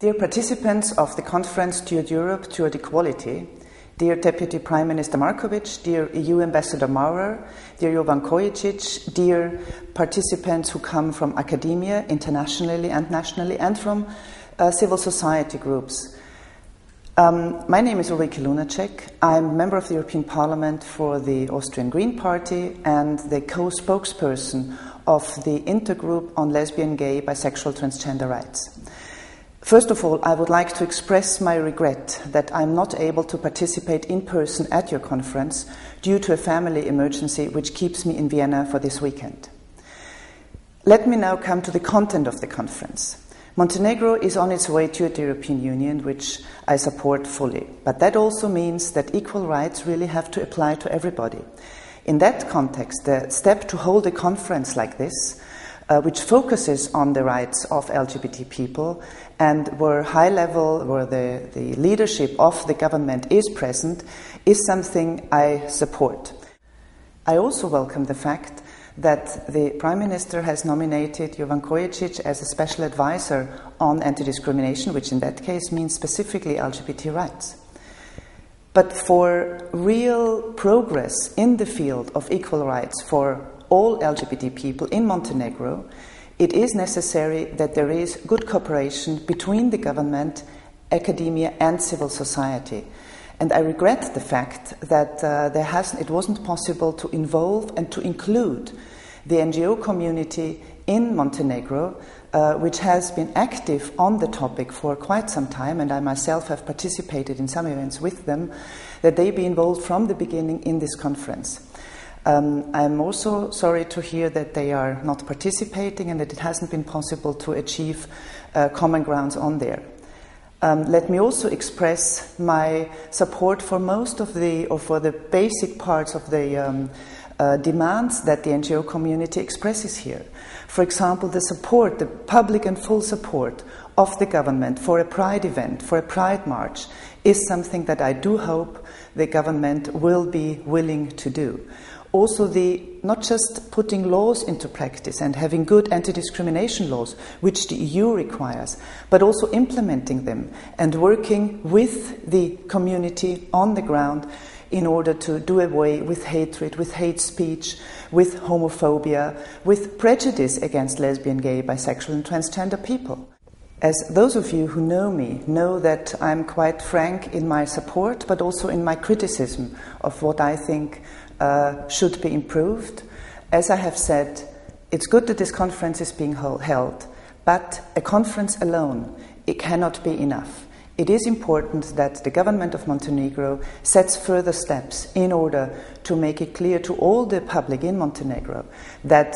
Dear participants of the conference Toward Europe, Toward Equality, dear Deputy Prime Minister Markovic, dear EU Ambassador Maurer, dear Jovan Kojicic, dear participants who come from academia, internationally and nationally, and from civil society groups. My name is Ulrike Lunacek. I'm a member of the European Parliament for the Austrian Green Party and the co-spokesperson of the Intergroup on lesbian, gay, bisexual, transgender rights. First of all, I would like to express my regret that I'm not able to participate in person at your conference due to a family emergency which keeps me in Vienna for this weekend. Let me now come to the content of the conference. Montenegro is on its way to the European Union, which I support fully. But that also means that equal rights really have to apply to everybody. In that context, the step to hold a conference like this, which focuses on the rights of LGBT people and where the leadership of the government is present, is something I support. I also welcome the fact that the Prime Minister has nominated Jovan Kojicic as a special advisor on anti-discrimination, which in that case means specifically LGBT rights. But for real progress in the field of equal rights for all LGBT people in Montenegro, it is necessary that there is good cooperation between the government, academia and civil society. And I regret the fact that it wasn't possible to involve and to include the NGO community in Montenegro, which has been active on the topic for quite some time, and I myself have participated in some events with them, that they be involved from the beginning in this conference. I'm also sorry to hear that they are not participating and that it hasn't been possible to achieve common grounds on there. Let me also express my support for for the basic parts of the demands that the NGO community expresses here. For example, the public and full support of the government for a Pride event, for a Pride march, is something that I do hope the government will be willing to do. Also, not just putting laws into practice and having good anti-discrimination laws, which the EU requires, but also implementing them and working with the community on the ground in order to do away with hatred, with hate speech, with homophobia, with prejudice against lesbian, gay, bisexual and transgender people. As those of you who know me know that I'm quite frank in my support, but also in my criticism of what I think should be improved. As I have said, it's good that this conference is being held, but a conference alone, it cannot be enough. It is important that the government of Montenegro sets further steps in order to make it clear to all the public in Montenegro that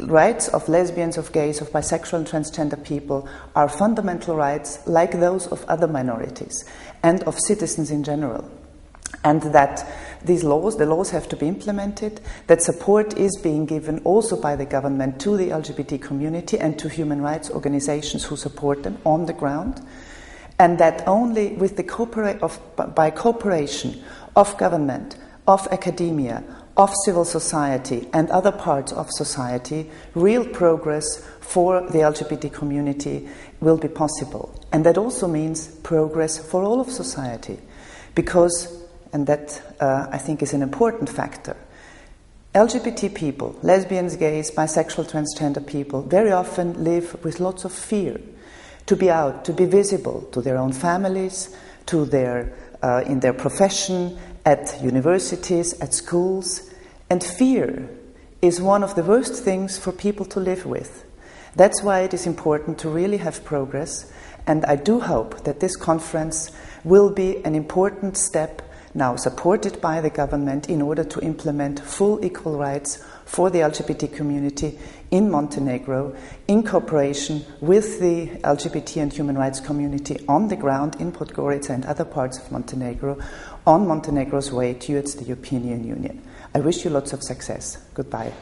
rights of lesbians, of gays, of bisexual and transgender people are fundamental rights like those of other minorities and of citizens in general. And that the laws have to be implemented, that support is being given also by the government to the LGBT community and to human rights organizations who support them on the ground, and that only with by cooperation of government, of academia, of civil society and other parts of society, real progress for the LGBT community will be possible. And that also means progress for all of society, because, and that I think is an important factor, LGBT people, lesbians, gays, bisexual, transgender people, very often live with lots of fear to be out, to be visible to their own families, to in their profession, at universities, at schools. And fear is one of the worst things for people to live with. That's why it is important to really have progress, and I do hope that this conference will be an important step now supported by the government in order to implement full equal rights for the LGBT community in Montenegro in cooperation with the LGBT and human rights community on the ground in Podgorica and other parts of Montenegro on Montenegro's way towards the European Union. I wish you lots of success. Goodbye.